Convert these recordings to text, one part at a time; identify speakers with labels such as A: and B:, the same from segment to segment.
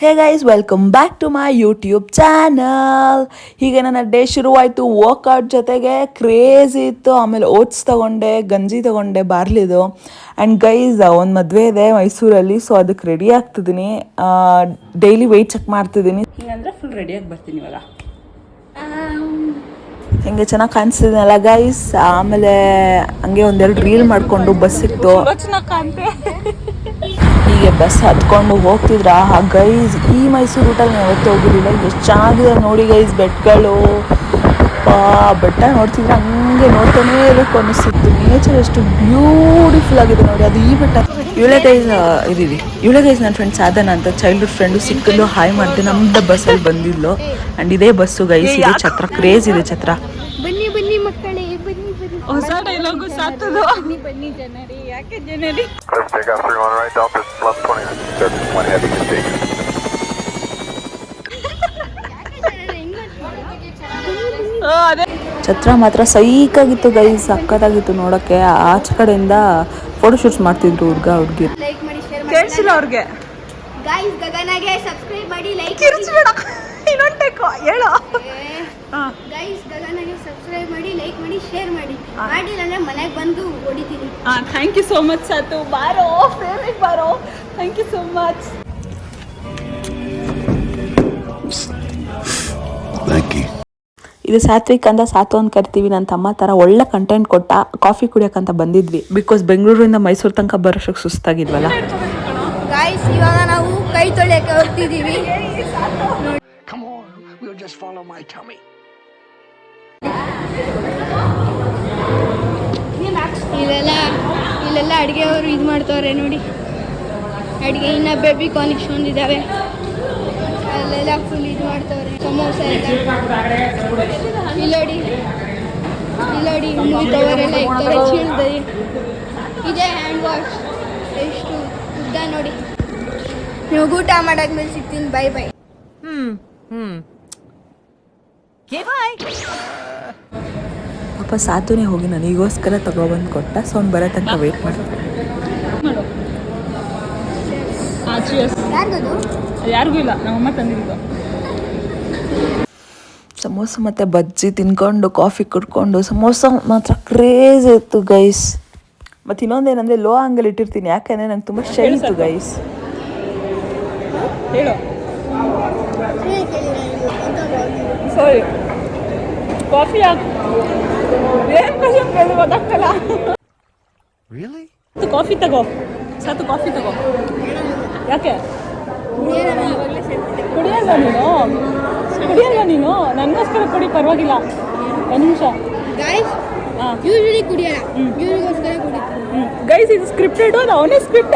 A: Hey guys welcome back to my YouTube channel. ಹೀಗೆ ನನ್ನ day ಶುರುವಾಯಿತು. ವರ್ಕೌಟ್ ಜೊತೆಗೆ ಕ್ರೇಜ್ ಇತ್ತು. ಆಮೇಲೆ ಓಟ್ಸ್ ತೊಗೊಂಡೆ, ಗಂಜಿ ತೊಗೊಂಡೆ ಬಾರ್ಲಿದು. ಆ್ಯಂಡ್ ಗೈಸ್ ಒಂದು ಮದುವೆ ಇದೆ ಮೈಸೂರಲ್ಲಿ, ಸೊ ಅದಕ್ಕೆ ರೆಡಿ ಆಗ್ತಿದ್ದೀನಿ. ಡೈಲಿ ವೆಯ್ಟ್ ಚೆಕ್ ಮಾಡ್ತಿದ್ದೀನಿ.
B: ಹಿಂಗಂದ್ರೆ ಫುಲ್ ರೆಡಿಯಾಗಿ ಬರ್ತೀನಿ ಇವಾಗ.
A: ಹಿಂಗೆ ಚೆನ್ನಾಗಿ ಕಾಣಿಸ್ತಿದ್ದೀನಲ್ಲ ಗೈಸ್. ಆಮೇಲೆ ಹಂಗೆ ಒಂದೆರಡು ರೀಲ್ ಮಾಡಿಕೊಂಡು ಬಸ್ ಸಿಕ್ತು. ಹೀಗೆ ಬಸ್ ಹತ್ಕೊಂಡು ಹೋಗ್ತಿದ್ರ ಗೈಸ್. ಈ ಮೈಸೂರು ರೂಟಲ್ಲಿ ನಾವು ಯಾವತ್ತೂ ಹೋಗಿರಲಿಲ್ಲ. ಎಷ್ಟು ಚೆನ್ನಾಗಿದೆ ನೋಡಿ ಗೈಸ್ ಬೆಟ್ಟಗಳು. ಬೆಟ್ಟ ನೋಡ್ತಿದ್ರೆ ಹಂಗೆ ನೋಡ್ತಾನೇ ಇರಬೇಕು ಅನ್ನಿಸ್ತಿತ್ತು. ನೇಚರ್ ಎಷ್ಟು ಬ್ಯೂಟಿಫುಲ್ ಆಗಿದೆ ನೋಡಿ. ಅದು ಈ ಬೆಟ್ಟ. ಇವಳೆ ಗೈಸ್ ನನ್ನ ಫ್ರೆಂಡ್ ಸಾಧನ ಅಂತ, ಚೈಲ್ಡ್ಹುಡ್ ಫ್ರೆಂಡು. ಸಿಕ್ಕಲು ಹಾಯ್ ಮಾಡಿದೆ. ನಮ್ದು ಬಸ್ಸಲ್ಲಿ ಬಂದಿದ್ಲು. ಆ್ಯಂಡ್ ಇದೇ ಬಸ್ಸು ಗೈಸ್. ಇದೆ ಛತ್ರ, ಕ್ರೇಜ್ ಇದೆ ಛತ್ರ.
C: ಬನ್ನಿ ಬನ್ನಿ ಮಕ್ಕಳೇ, ಬನ್ನಿ ಬನ್ನಿ.
B: ಹೊಸ ಡೈಲಾಗು ಸಾತದು.
C: ಬನ್ನಿ ಬನ್ನಿ ಜನರಿ, ಯಾಕೆ ಜನರಿ?
A: ಛತ್ರ ಮಾತ್ರ ಸೈಕಾಗಿತ್ತು ಗೈಸ್, ಸಕ್ಕತ್ತಾಗಿತ್ತು ನೋಡೋಕ್ಕೆ. ಆಚೆ ಕಡೆಯಿಂದ ಫೋಟೋ ಶೂಟ್ಸ್ ಮಾಡ್ತಿದ್ರು ಹುಡುಗ ಹುಡುಗಿ.
C: ಲೈಕ್ ಮಾಡಿ, ಶೇರ್ ಮಾಡಿ.
B: ಕೇಳಿಸಿಲ್ಲ ಅವ್ರಿಗೆ.
C: ಗೈಸ್ ಗಗನಗೆ ಸಬ್ಸ್ಕ್ರೈಬ್ ಮಾಡಿ, ಲೈಕ್
B: ಕಿರ್ಚ್ಬೇಡ. ಇನ್ನೊಂದು ಟೇಕು ಹೇಳು.
C: ಗೈಸ್ ಗಗನಗೆ ಸಬ್ಸ್ಕ್ರೈಬ್ ಮಾಡಿ, ಲೈಕ್ ಮಾಡಿ, ಶೇರ್ ಮಾಡಿ. ಮಾಡಿಲ್ಲ ಅಂದ್ರೆ ಮನೆಗೆ ಬಂದು ಹೊಡಿತೀನಿ.
B: Thank you so much Sathu. ಬಾರೋ ಫೇವ್ರೇಟ್ ಬಾರೋ. Thank you so much.
A: ಇದು ಸಾತ್ವಿಕ್ ಅಂತ, ಸಾತು ಅಂತ ಕರಿತೀವಿ. ನನ್ನ ತಮ್ಮ ಥರ ಒಳ್ಳೆ ಕಂಟೆಂಟ್ ಕೊಟ್ಟ. ಕಾಫಿ ಕುಡಿಯೋಕ್ಕಂತ ಬಂದಿದ್ವಿ. ಬಿಕಾಸ್ ಬೆಂಗಳೂರಿಂದ ಮೈಸೂರು ತನಕ ಬರೋಷ್ಟಕ್ಕೆ ಸುಸ್ತಾಗಿದ್ವಲ್ಲ.
C: ಗೈಸ್ ಇವಾಗ ನಾವು ಕೈ ತೊಳೆಯಕ್ಕೆ ಹೋಗ್ತಿದ್ದೀವಿ. ಇಲ್ಲೆಲ್ಲ ಅಡುಗೆಯವರು ಇದು ಮಾಡ್ತವ್ರೆ ನೋಡಿ. ಅಡುಗೆ ಇನ್ನು ಬೇಬಿ ಕಾರ್ನ್ ಇಷ್ಟೊಂದಿದ್ದಾವೆ. ಅಲ್ಲೆಲ್ಲ ಫುಲ್ ಇದು ಮಾಡ್ತವ್ರೆ. ಸಮೋಸ ಎಲ್ಲ ಇಲ್ಲೋಡಿ ಮುಗಿದವರೆಲ್ಲ ಇರ್ತಾರೆ. ಚೀಲದಲ್ಲಿ ಇದೆ ಹ್ಯಾಂಡ್ ವಾಶ್. ಎಷ್ಟು ಉದ್ದ ನೋಡಿ. ನೀವು ಊಟ ಮಾಡಾದ್ಮೇಲೆ ಸಿಗ್ತೀನಿ. Bye bye.
A: ಪಾಪ ಸಾತುನೇ ಹೋಗಿ ನನಗೋಸ್ಕರ ತಗೊಬಂದು ಕೊಟ್ಟ. ಸೊ ಅವ್ನು ಬರೋ ತನಕ ವೆಯ್ಟ್ ಮಾಡ್ತೀನಿ.
C: ಯಾರಿಗದು?
B: ಯಾರಿಗೂ ಇಲ್ಲ, ನಮ್ಮಮ್ಮ ತಂದಿದ್ದು.
A: ಸಮೋಸ ಮತ್ತು ಬಜ್ಜಿ ತಿನ್ಕೊಂಡು ಕಾಫಿ ಕುಡ್ಕೊಂಡು. ಸಮೋಸ ಮಾತ್ರ ಕ್ರೇಜ್ ಇತ್ತು ಗೈಸ್. ಮತ್ತು ಇನ್ನೊಂದೇನೆಂದರೆ ಲೋ ಆಂಗಲ್ ಇಟ್ಟಿರ್ತೀನಿ, ಯಾಕೆಂದರೆ ನಂಗೆ ತುಂಬ ಶೈ ಇತ್ತು ಗೈಸ್.
B: ಹೇಳು. ಸರಿ ಕಾಫಿ ಏನು ಕ್ವಶನ್ ಕೇಳಿ ಗೊತ್ತಾಗ್ತಲ್ಲ. ಕಾಫಿ ತಗೋ ಸಾತು, ಕಾಫಿ ತಗೋ. ಯಾಕೆ ಕುಡಿಯಲ್ಲ ನೀನು? ನನಗೋಸ್ಕರ ಕುಡಿ, ಪರವಾಗಿಲ್ಲ. ಒಂದು ನಿಮಿಷ.
C: ಯೂಶಲಿ ಕುಡಿಯಲ್ಲ, ಇವ್ರಿಗೋಸ್ಕರ ಕುಡಿತೀನಿ.
B: ಗೈಸ್ ಇದು ಸ್ಕ್ರಿಪ್ಟೆಡ್, ಅವನೇ ಸ್ಕ್ರಿಪ್ಟ್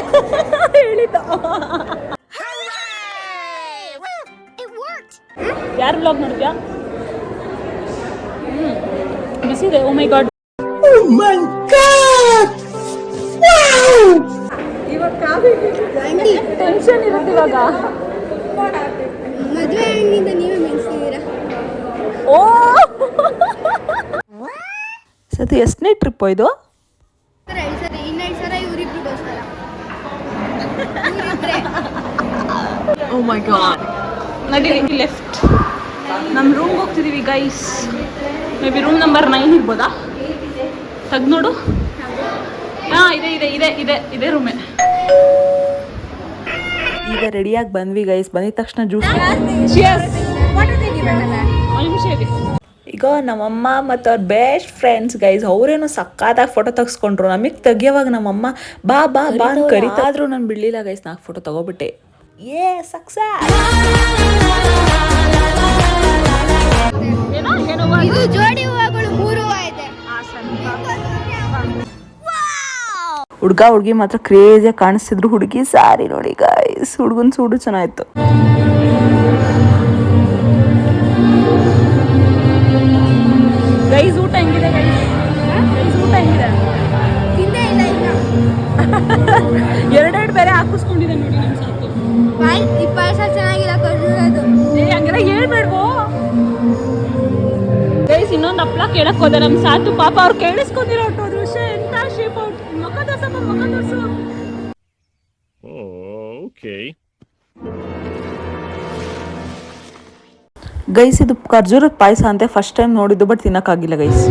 B: ಹೇಳಿದ್ದ. ಯಾರು ಬ್ಲಾಗ್ ನೋಡಿದ್ಯಾ? ಬಿಸಿದೆ. ಓ ಮೈ ಗಾಡ್, ಟೆನ್ಷನ್ ಇರುತ್ತೆ ಇವಾಗ.
C: ಮದುವೆ ಆಗಿಂದ ನೀವೇ ಮೆನ್ಸಿದ್ದೀರಾ.
B: ಓ
A: ಸತು ಎಷ್ಟನೇ ಟ್ರಿಪ್ ಇದು?
C: ಇನ್ನೆರಡು ಸಲ ಇವರಿಬ್ರಿಗೋಸ್ಕರ.
B: ಓ ಮೈ ಗಾಡ್. ನಡೀಲಿ ಲೆಫ್ಟ್. ನಮ್ಮ ರೂಮ್ಗೆ ಹೋಗ್ತಿದ್ದೀವಿ guys. Maybe room number 9 ಇರ್ಬೋದಾ? ತೆಗ್ದು ನೋಡು. ಹಾಂ ಇದೆ ರೂಮೇ.
A: ಈಗ ರೆಡಿಯಾಗಿ ಬಂದ್ವಿ ಗೈಸ್. ಬಂದಿದ ತಕ್ಷಣ ಜ್ಯೂಸ್. ಈಗ ನಮ್ಮಮ್ಮ ಮತ್ತು ಅವ್ರ ಬೆಸ್ಟ್ ಫ್ರೆಂಡ್ಸ್ ಗೈಸ್, ಅವರೇನೋ ಸಕ್ಕತ್ತಾಗಿ ಫೋಟೋ ತೆಗೆಸ್ಕೊಂಡ್ರು. ನಮಗೆ ತೆಗಿಯೋವಾಗ ನಮ್ಮಮ್ಮ ಬಾ ಬಾ ಬಾ ಅಂತ ಕರೀತಾ ಆದರೂ ನಾನು ಬಿಡಲಿಲ್ಲ ಗೈಸ್. ನಾಲ್ಕು ಫೋಟೋ ತಗೋಬಿಟ್ಟೆ. ಸಕ್ಸಸ್.
C: ಇದು ಜೋಡಿ ಹೂವುಗಳು 3 ಇದೆ.
A: ಹುಡುಗ ಹುಡುಗಿ ಮಾತ್ರ ಕ್ರೇಜಿಯಾಗಿ ಕಾಣಿಸ್ತಿದ್ರು. ಹುಡುಗಿ ಸಾರಿ ನೋಡಿ ಗೈಸ್, ಹುಡುಗನ ಸೂಡು ಚೆನ್ನಾಗಿತ್ತು.
B: ಗೈಸ್ ಊಟ ಹೆಂಗಿದೆ? ಊಟ ಹೆಂಗಿದೆ?
C: ತಿಂದೇ ಇಲ್ಲ ಇನ್ನು.
B: ಎರಡೆರಡು ಬೇರೆ ಹಾಕಿಸ್ಕೊಂಡಿದೆ ನೋಡಿ ನಮ್ಮ ಸಾಕು.
C: ಈ ಪಾಯಸ ಚೆನ್ನಾಗಿಲ್ಲ ಕೊಟ್ಟಿರೋದು.
B: ಹಂಗೆಲ್ಲ ಹೇಳ್ಬೇಡ್ವೋ ಗೈಸ್. ಇನ್ನೊಂದು ಹಪ್ಳ ಕೇಳಕ್ ಹೋದೆ ನಮ್ಮ ಸಾತು. ಪಾಪ ಅವ್ರು ಕೇಳಿಸ್ಕೊಂಡಿರೋ ಹೊಟ್ಟೋದ್ರು. ಎಂತ ಶೇಪ್ ಔಟ್. ಮುಖ ತೋರ್ಸು.
D: ಓಕೆ.
A: ಗೈಸ್ ಇದು ಖರ್ಜೂರದ ಪಾಯಸ ಅಂತೆ, ಫಸ್ಟ್ ಟೈಮ್ ನೋಡಿದ್ದು ಬಟ್ ತಿನ್ನಕ್ಕಾಗಿಲ್ಲ ಗೈಸ್.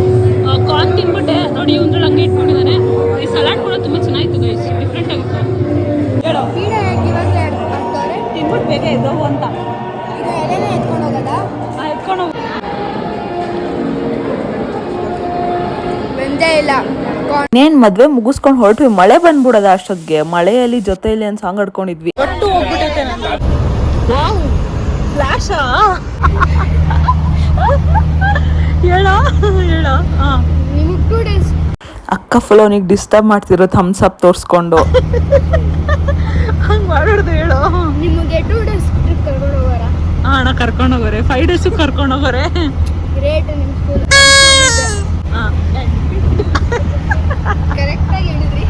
B: ಕಾರ್ನ್ ತಿನ್ಬಿಟ್ಟೆ ನೋಡಿ, ಇವ್ನು ಹಂಗೆ ಇಟ್ಕೊಂಡಿದ್ದಾನೆ. ಈ ಸಲಾಡ್ ಕೂಡ ತುಂಬ ಚೆನ್ನಾಗಿತ್ತು ಗೈಸ್, ಡಿಫ್ರೆಂಟ್ ಆಗಿತ್ತು. ಹೇಳೋ
C: ಪೀಡೆ ಹಾಕಿ ಇವಾಗಲೇ ಹಾಕ್ತವ್ರೆ.
B: ತಿನ್ಬಿಟ್ಟು ಬೇಗ ಎದ್ದವು ಅಂತ
C: ಈಗ ಎಲೆನೇ ಎತ್ಕೊಂಡು ಹೋಗೋದಾ?
B: ಎತ್ಕೊಂಡು ಹೋಗಿ.
C: ಬಂದೇ ಇಲ್ಲ.
A: ಇನ್ನೇನ್ ಮದ್ವೆ ಮುಗಿಸ್ಕೊಂಡು ಹೊರಟ್ವಿ, ಮಳೆ ಬಂದ್ಬಿಡೋದ ಅಷ್ಟೊತ್ತಿಗೆ. ಮಳೆಯಲ್ಲಿ ಜೊತೆಯಲ್ಲಿ ಒಂದು ಸಾಂಗ್ ಆಡ್ಕೊಂಡಿದ್ವಿ.
B: ಒಟ್ಟು ಹೋಗ್ಬಿಟ್ಟೈತೆ ನಂದು. ವಾವ್ ಫ್ಲಾಶಾ ಹೇಳ ಹೇಳ.
C: ನಿಮಗೆ 2 days
A: ಅಕ್ಕ ಫುಲ್ ಅವನಿಗೆ ಡಿಸ್ಟರ್ಬ್ ಮಾಡ್ತಿರೋ ಥಮ್ಸ್ ಅಪ್ ತೋರಿಸ್ಕೊಂಡು.
B: ಹಂಗೆ ಮಾಡಿಡ್ದು ಹೇಳು.
C: ನಿಮಗೆ 2 days ಟ್ರಿಪ್ ಕರ್ಕೊಂಡು ಹೋಗೋರ?
B: ಅಣ್ಣ ಕರ್ಕೊಂಡು ಹೋಗೋರೆ, 5 days ಕರ್ಕೊಂಡು ಹೋಗೋರೆ.
C: ಗ್ರೇಟ್ ನಿಮ್ಮ ಸ್ಕೂಲ್. ಕರೆಕ್ಟಾಗಿ ಹೇಳಿದ್ರಿ.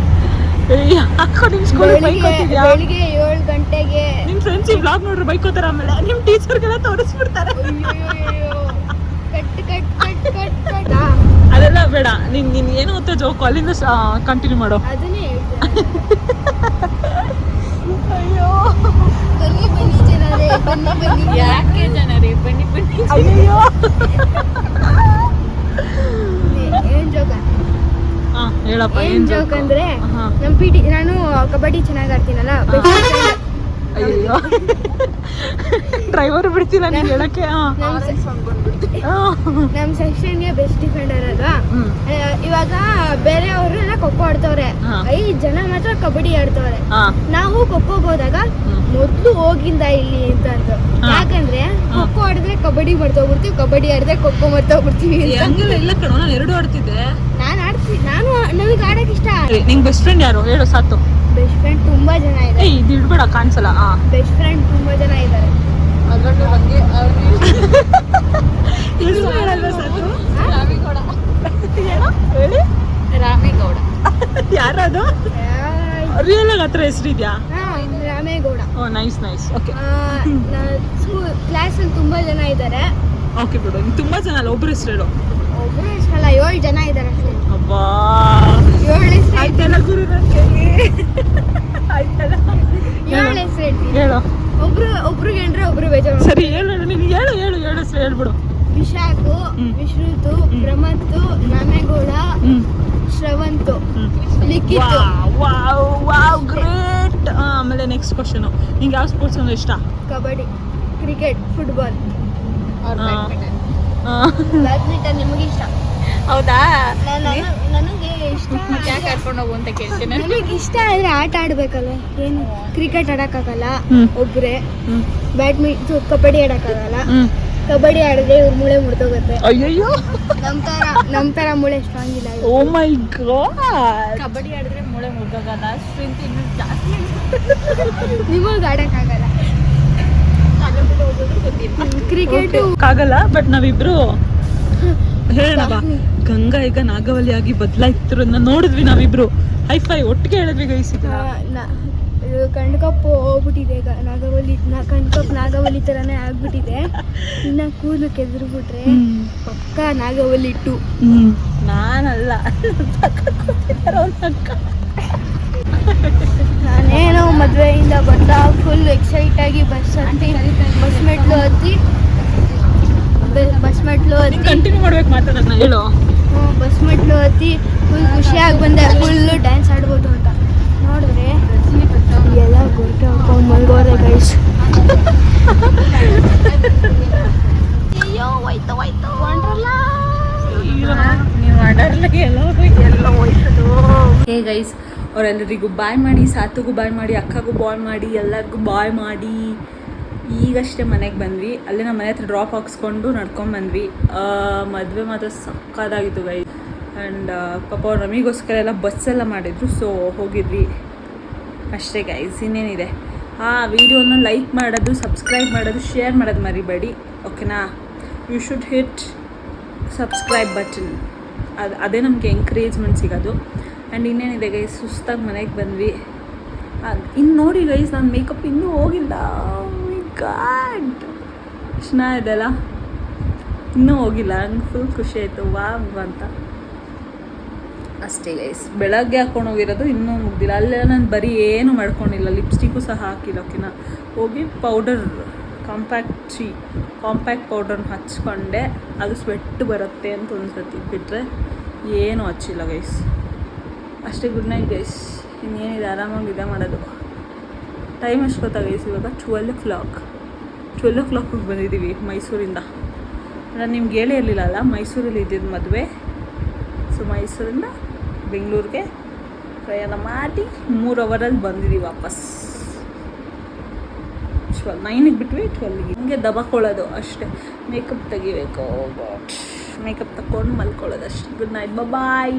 B: ಅಕ್ಕ ನಿಮ್ಮ ಸ್ಕೂಲಿಗೆ ಬೈಕ್ ಹೋಗ್ತಿದ್ಯಾ?
C: ಬೆಳಿಗ್ಗೆ 7 ಗಂಟೆಗೆ
B: ನಿಮ್ಮ ಫ್ರೆಂಡ್ಸ್ ಈ ಬ್ಲಾಗ್ ನೋಡ್ರಿ ಬೈಕ್ ಹೋಗ್ತಾರೆ, ಆಮೇಲೆ ನಿಮ್ಮ ಟೀಚರ್ಗೆಲ್ಲ ತೋರಿಸ್ಬಿಡ್ತಾರೆ.
C: ಕಟ್
B: ಅದೆಲ್ಲ ಬೇಡ, ನೀನು ಏನು ಓದ್ತಾ ಜೋಕು ಅಲ್ಲಿಂದ ಕಂಟಿನ್ಯೂ ಮಾಡೋ.
C: ಅದನ್ನೇ ಹೇಳ್ತೀನಿ.
B: ಅಯ್ಯೋ
C: ಬನ್ನಿ ಜನರೇ, ಬನ್ನಿ.
B: ಯಾಕೆ ಜನರೇ ಬನ್ನಿ. ಅಯ್ಯೋ
C: ಏನ್ ಜೋಗ?
B: ಹೇಳಪ್ಪ
C: ಏನ್ ಜೋಕ್ ಅಂದ್ರೆ,
B: ಹಾ.
C: ನಮ್ ಪಿಟಿ ನಾನು ಕಬಡ್ಡಿ ಚೆನ್ನಾಗಿ ಆಡ್ತೀನಲ್ಲ,
B: ಅಯ್ಯೋ ಡ್ರೈವರ್ ಬಿಡ್ತಿಲ್ಲ ನೀನು ಹೇಳಕ್ಕೆ.
C: ನಮ್ ಸೆಕ್ಷನ್ಗೆ ಬೆಸ್ಟ್ ಡಿಫೆಂಡರ್ ಅಲ್ವಾ. ಇವಾಗ ಬೇರೆಯವ್ರೆಲ್ಲ ಖೋಖೋ ಆಡ್ತವ್ರೆ, 5 ಜನ ಮಾತ್ರ ಕಬಡ್ಡಿ ಆಡ್ತವ್ರೆ. ನಾವು ಖೋಖೋಗೆ ಹೋದಾಗ ಮೊದ್ಲು ಹೋಗಿಂದ ಇಲ್ಲಿ ಅಂತಂದ್ರು. ಯಾಕಂದ್ರೆ ಖೋಖೋ ಆಡಿದ್ರೆ ಕಬಡ್ಡಿ ಮರ್ತೋಗ್ಬಿಡ್ತೀವಿ, ಕಬಡ್ಡಿ ಆಡಿದ್ರೆ ಖೋಖೋ ಮರ್ತೋಗ್ಬಿಡ್ತೀವಿ.
B: ಹಂಗೆಲ್ಲ ಇಲ್ಲ ಕಣೋ, ನಾನು 2 ಆಡ್ತಿದ್ದೆ.
C: ನಾನು ನನಗೆ ಆಡಕ್ ಇಷ್ಟ.
B: ನಿಂಗೆ ಬೆಸ್ಟ್ ಫ್ರೆಂಡ್ ಯಾರು ಹೇಳು ಸಾತು?
C: ಬೆಸ್ಟ್ ಫ್ರೆಂಡ್ ತುಂಬಾ ಜನ ಇದ್ದಾರೆ.
B: ಇದು ಇಡ್ಬೇಡ ಕಾಣಿಸಲ್ಲ.
C: ಬೆಸ್ಟ್ ಫ್ರೆಂಡ್ ತುಂಬಾ ಜನ ಇದ್ದಾರೆ.
B: ರಾಮೇಗೌಡ ಯಾರದು? ರಿಯಲ್ ಆಗಿ ಹತ್ರ ಹೆಸರಿದ್ಯಾ?
C: Ramegowda.
B: Nice nice. Okay,
C: school ಕ್ಲಾಸಲ್ಲಿ ತುಂಬಾ ಜನ ಇದ್ದಾರೆ.
B: ಓಕೆ ಬಿಡು, ತುಂಬಾ ಜನ ಅಲ್ಲ, ಒಬ್ಬರು ಹೆಸರು ಹೇಳು.
C: ಒಬ್ರು ಹೆಸರಲ್ಲ, 7 ಜನ ಇದ್ದಾರೆ ಅಷ್ಟೇ.
B: ಅಬ್ಬಾ
C: 7 ಹೆಸರು
B: ಆಯ್ತಲ್ಲ ಗುರು, ನನ್ನ ಕೈಲಿ ಆಯ್ತಲ್ಲ.
C: 7 ಹೆಸರು ಹೇಳ್ತೀನಿ.
B: ಹೇಳು.
C: ಒಬ್ರಿಗೆ ಅಂದ್ರೆ ಒಬ್ರು ಬೇಜಾರು.
B: ಸರಿ ಹೇಳು, ನೀನು ಹೇಳು ಹೆಸರು ಹೇಳ್ಬಿಡು.
C: ವಿಶಾಖು, ವಿಶ್ರುತು, ಪ್ರಮತ್ತು, ರಾಮೇಗೌಡ, ಶ್ರವಂತು, ಲಿಖಿತ್.
B: Wow great. ಆಮೇಲೆ ನೆಕ್ಸ್ಟ್ ಕ್ವಶನು, ನಿಂಗೆ ಯಾವ ಸ್ಪೋರ್ಟ್ಸ್ ಅಂದ್ರೆ ಇಷ್ಟ?
C: Kabaddi, cricket, football, badminton. ನಿಮಗೆ ಇಷ್ಟ?
B: ಹೌದಾ?
C: ನನಗೆ ಇಷ್ಟ.
B: ಯಾಕೆ ಕರ್ಕೊಂಡು ಹೋಗು ಅಂತ ಕೇಳ್ತೀನಿ.
C: ನನಗೆ ಇಷ್ಟ ಆದ್ರೆ ಆಟ ಆಡ್ಬೇಕಲ್ಲ. ಏನು ಕ್ರಿಕೆಟ್ ಆಡಕ್ಕಾಗಲ್ಲ ಒಬ್ರೆ, ಕಬಡ್ಡಿ ಆಡಕ್ಕಾಗಲ್ಲ. ಕಬಡ್ಡಿ ಆಡಿದ್ರೆ ಇವ್ರ ಮೂಳೆ ಮುರಿದೋಗುತ್ತೆ.
B: ಅಯ್ಯಯ್ಯೋ,
C: ನಮ್ ತರ ಮೂಳೆ ಸ್ಟ್ರಾಂಗ್ ಇಲ್ಲ.
B: ಓ ಮೈ ಗಾಡ್. ಕಬಡ್ಡಿ ಆಡಿದ್ರೆ ಮೂಳೆ ಮುರಿದೋಗಲ್ಲ, ಸ್ಟ್ರೆಂತ್ ಇನ್ನೂ ಜಾಸ್ತಿ.
C: ನಿಮಗೆ ಆಡಕ್ಕಾಗಲ್ಲ. ಕ್ರಿಕೆಟ್
B: ಆಗಲ್ಲ, ಬಟ್ ನಾವಿಬ್ರು ಹೇಳೋಣ ಬಾ. ಗಂಗಾ ಈಗ ನಾಗವಲ್ಲಿ ಆಗಿ ಬದಲಾಯ್ತಿರೋದನ್ನ ನೋಡಿದ್ವಿ ನಾವಿಬ್ರು. ಹೈಫೈ ಒಟ್ಟಿಗೆ ಹೇಳಿದ್ವಿ ಗೈಸಿದ್ರು.
C: ಕಣ್ಕಪ್ಪು ಹೋಗ್ಬಿಟ್ಟಿದೆ ಈಗ. ಕಣ್ಕಪ್ ನಾಗವಲ್ಲಿ ತರನೇ ಆಗ್ಬಿಟ್ಟಿದೆ. ಇನ್ನ ಕೂದಲು ಕೆದ್ರುಬಿಟ್ರೆ ಪಕ್ಕ ನಾಗವಲ್ಲಿ 2.
B: ನಾನಲ್ಲ,
C: ನಾನೇನೋ ಮದುವೆಯಿಂದ ಬರ್ತಾ ಫುಲ್ ಎಕ್ಸೈಟ್ ಆಗಿ ಬಸ್ ಮೆಟ್ಲು ಹತ್ತಿ
B: ಕಂಟಿನ್ಯೂ ಮಾಡ್ಬೇಕು ಮಾತಾಡೋದನ್ನ ಹೇಳು.
C: ಬಸ್ ಮೆಟ್ಲು ಹತ್ತಿ ಫುಲ್ ಖುಷಿಯಾಗಿ ಬಂದೆ. ಫುಲ್ಲು ಡ್ಯಾನ್ಸ್ ಆಡ್ಬೋದು ಅಂತ ನೋಡಿದ್ರೆ ಎಲ್ಲ ಗೊರಕೆ ಹಾಕೊಂಡು ಮಲ್ಗೋರೆ ಗೈಸ್. ಅಯ್ಯೋ ಹೋಯ್ತು
B: ಹೇ ಗೈಸ್, ಅವರೆಲ್ಲರಿಗೂ ಬಾಯ್ ಮಾಡಿ, ಸಾತುಗೂ ಬಾಯ್ ಮಾಡಿ, ಅಕ್ಕಗೂ ಬಾಯ್ ಮಾಡಿ, ಎಲ್ಲರಿಗೂ ಬಾಯ್ ಮಾಡಿ ಈಗಷ್ಟೇ ಮನೆಗೆ ಬಂದ್ವಿ. ಅಲ್ಲೇ ನಮ್ಮ ಮನೆ ಹತ್ರ ಡ್ರಾಪ್ ಹಾಕ್ಸ್ಕೊಂಡು ನಡ್ಕೊಂಡು ಬಂದ್ವಿ. ಮದುವೆ ಮಾತ್ರ ಸಕ್ಕದಾಗಿತ್ತು ಗೈಸ್. ಆ್ಯಂಡ್ ಪಾಪ ಅವ್ರು ನಮಗೋಸ್ಕರ ಎಲ್ಲ ಬಸ್ಸೆಲ್ಲ ಮಾಡಿದ್ರು, ಸೊ ಹೋಗಿದ್ವಿ ಅಷ್ಟೇ ಗೈಸ್. ಇನ್ನೇನಿದೆ, ಆ ವಿಡಿಯೋನ ಲೈಕ್ ಮಾಡೋದು, ಸಬ್ಸ್ಕ್ರೈಬ್ ಮಾಡೋದು, ಶೇರ್ ಮಾಡೋದು ಮರಿಬೇಡಿ, ಓಕೆನಾ? You should hit subscribe button. ಅದೇ ನಮಗೆ ಎಂಕರೇಜ್ಮೆಂಟ್ ಸಿಗೋದು. ಆ್ಯಂಡ್ ಇನ್ನೇನಿದೆ ಗೈಸ್, ಸುಸ್ತಾಗಿ ಮನೆಗೆ ಬಂದ್ವಿ. ಇನ್ನು ನೋಡಿ ಗೈಸ್, ನಾನು ಮೇಕಪ್ ಇನ್ನೂ ಹೋಗಿಲ್ಲ. ಗಾಡ್ ಚೆನ್ನಾಗಿದೆಲ್ಲ, ಇನ್ನೂ ಹೋಗಿಲ್ಲ. ನಂಗೆ ಫುಲ್ ಖುಷಿ ಆಯಿತು, ವಾವ್ ಅಂತ ಅಷ್ಟೇ ಗೈಸ್. ಬೆಳಗ್ಗೆ ಹಾಕೊಂಡು ಹೋಗಿರೋದು ಇನ್ನೂ ಮುಗ್ದಿಲ್ಲ. ಅಲ್ಲೆಲ್ಲ ನಾನು ಬರೀ ಏನು ಮಾಡ್ಕೊಂಡಿಲ್ಲ, ಲಿಪ್ಸ್ಟಿಕ್ಕು ಸಹ ಹಾಕಿಲ್ಲ, ಓಕೆನಾ? ಹೋಗಿ ಪೌಡರ್ ಕಾಂಪ್ಯಾಕ್ಟ್ ಪೌಡ್ರನ್ನ ಹಚ್ಕೊಂಡೆ, ಅದು ಸ್ವೆಟ್ ಬರುತ್ತೆ ಅಂತ ಒಂದು ಸತಿ ಬಿಟ್ಟರೆ ಏನೂ ಹಚ್ಚಿಲ್ಲ ಗೈಸ್. ಅಷ್ಟೇ. Good night guys. ಇನ್ನೇನಿದೆ, ಆರಾಮಾಗಿ ಇದೆ ಮಾಡೋದು. ಟೈಮ್ ಎಷ್ಟು ಗೊತ್ತಾ ಗೈಸ್? ಇವಾಗ 12 o'clock ಬಂದಿದ್ದೀವಿ ಮೈಸೂರಿಂದ. ನಾನು ನಿಮ್ಗೆ ಹೇಳೇ ಇರಲಿಲ್ಲ ಅಲ್ಲ, ಮೈಸೂರಲ್ಲಿ ಇದ್ದಿದ್ದು ಮದುವೆ. ಸೊ ಮೈಸೂರಿಂದ ಬೆಂಗಳೂರಿಗೆ ಪ್ರಯಾಣ ಮಾಡಿ 3 ಅವರಲ್ಲಿ ಬಂದಿದ್ದೀವಿ ವಾಪಸ್. 9ಗೆ ಬಿಟ್ವಿ, 12ಗೆ ಹಿಂಗೆ ದಬಾಕೊಳ್ಳೋದು ಅಷ್ಟೇ. ಮೇಕಪ್ ತೆಗಿಬೇಕು, ಮೇಕಪ್ ತಗೊಂಡು ಮಲ್ಕೊಳ್ಳೋದು ಅಷ್ಟೇ. ಗುಡ್ ನೈಟ್, ಬಾಯ್.